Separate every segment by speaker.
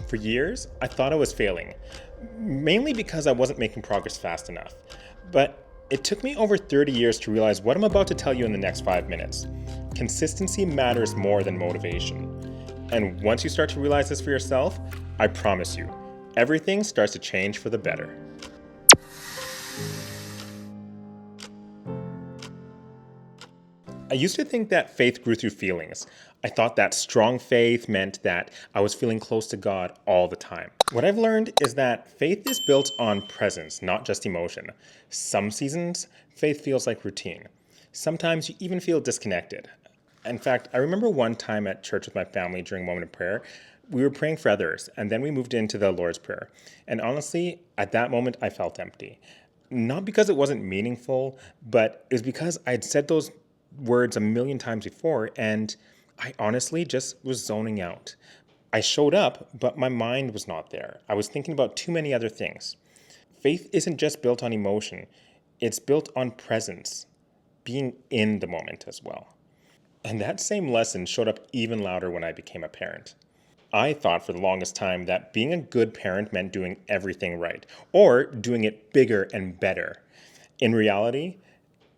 Speaker 1: For years, I thought I was failing, mainly because I wasn't making progress fast enough. But it took me over 30 years to realize what I'm about to tell you in the next 5 minutes. Consistency matters more than motivation. And once you start to realize this for yourself, I promise you, everything starts to change for the better. I used to think that faith grew through feelings. I thought that strong faith meant that I was feeling close to God all the time. What I've learned is that faith is built on presence, not just emotion. Some seasons, faith feels like routine. Sometimes you even feel disconnected. In fact, I remember one time at church with my family during a moment of prayer, we were praying for others, and then we moved into the Lord's Prayer. And honestly, at that moment, I felt empty. Not because it wasn't meaningful, but it was because I had said those words a million times before, and I honestly just was zoning out. I showed up, but my mind was not there. I was thinking about too many other things. Faith isn't just built on emotion, it's built on presence, being in the moment as well. And that same lesson showed up even louder when I became a parent. I thought for the longest time that being a good parent meant doing everything right, or doing it bigger and better. In reality,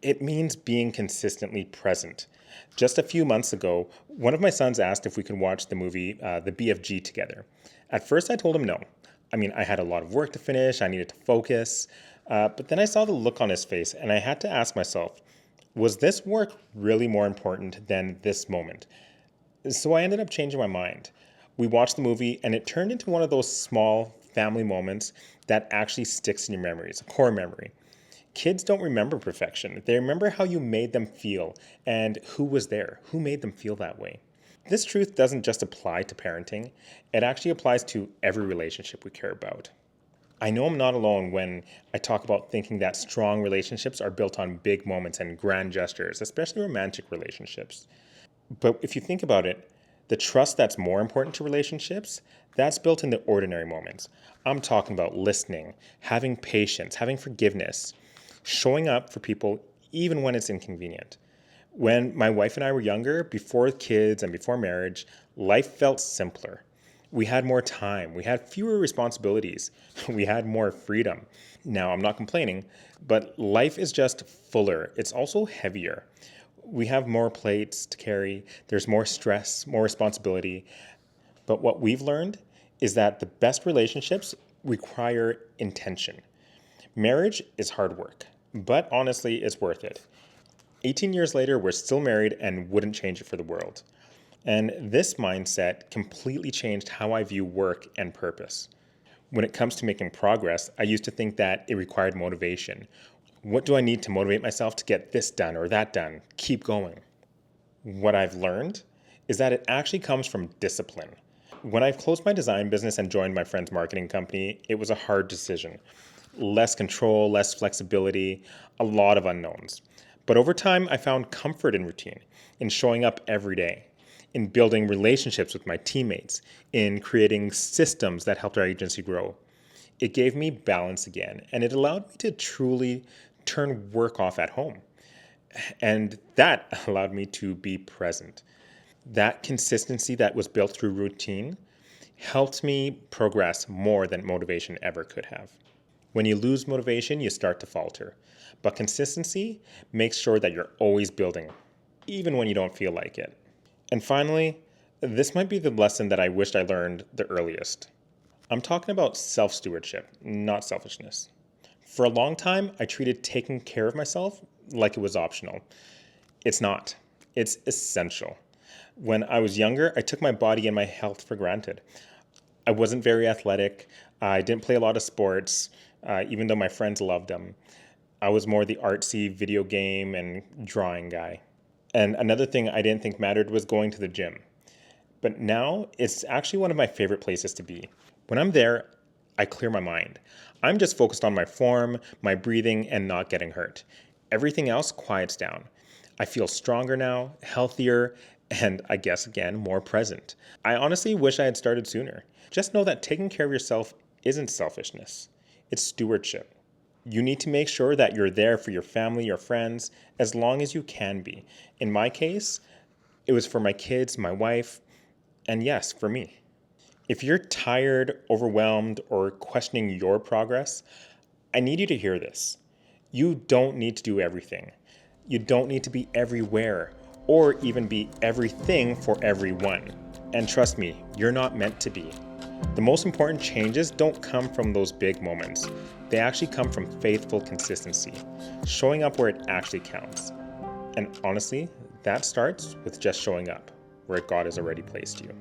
Speaker 1: it means being consistently present. Just a few months ago, one of my sons asked if we could watch the movie The BFG together. At first, I told him no. I mean, I had a lot of work to finish, I needed to focus. But then I saw the look on his face, and I had to ask myself, was this work really more important than this moment? So I ended up changing my mind. We watched the movie, and it turned into one of those small family moments that actually sticks in your memories, a core memory. Kids don't remember perfection. They remember how you made them feel and who was there, who made them feel that way. This truth doesn't just apply to parenting, it actually applies to every relationship we care about. I know I'm not alone when I talk about thinking that strong relationships are built on big moments and grand gestures, especially romantic relationships. But if you think about it, the trust that's more important to relationships, that's built in the ordinary moments. I'm talking about listening, having patience, having forgiveness, showing up for people even when it's inconvenient. When my wife and I were younger, before kids and before marriage, life felt simpler. We had more time, we had fewer responsibilities, we had more freedom. Now, I'm not complaining, but life is just fuller. It's also heavier. We have more plates to carry, there's more stress, more responsibility. But what we've learned is that the best relationships require intention. Marriage is hard work, but honestly, it's worth it. 18 years later, we're still married and wouldn't change it for the world. And this mindset completely changed how I view work and purpose. When it comes to making progress, I used to think that it required motivation. What do I need to motivate myself to get this done or that done? Keep going. What I've learned is that it actually comes from discipline. When I closed my design business and joined my friend's marketing company, it was a hard decision. Less control, less flexibility, a lot of unknowns. But over time, I found comfort in routine, in showing up every day, in building relationships with my teammates, in creating systems that helped our agency grow. It gave me balance again, and it allowed me to truly turn work off at home. And that allowed me to be present. That consistency that was built through routine helped me progress more than motivation ever could have. When you lose motivation, you start to falter. But consistency makes sure that you're always building, even when you don't feel like it. And finally, this might be the lesson that I wished I learned the earliest. I'm talking about self stewardship, not selfishness. For a long time, I treated taking care of myself like it was optional. It's not, it's essential. When I was younger, I took my body and my health for granted. I wasn't very athletic. I didn't play a lot of sports, even though my friends loved them. I was more the artsy video game and drawing guy. And another thing I didn't think mattered was going to the gym. But now it's actually one of my favorite places to be. When I'm there, I clear my mind. I'm just focused on my form, my breathing, and not getting hurt. Everything else quiets down. I feel stronger now, healthier, and I guess again, more present. I honestly wish I had started sooner. Just know that taking care of yourself isn't selfishness, it's stewardship. You need to make sure that you're there for your family, your friends, as long as you can be. In my case, it was for my kids, my wife, and yes, for me. If you're tired, overwhelmed, or questioning your progress, I need you to hear this. You don't need to do everything. You don't need to be everywhere, or even be everything for everyone. And trust me, you're not meant to be. The most important changes don't come from those big moments. They actually come from faithful consistency, showing up where it actually counts. And honestly, that starts with just showing up where God has already placed you.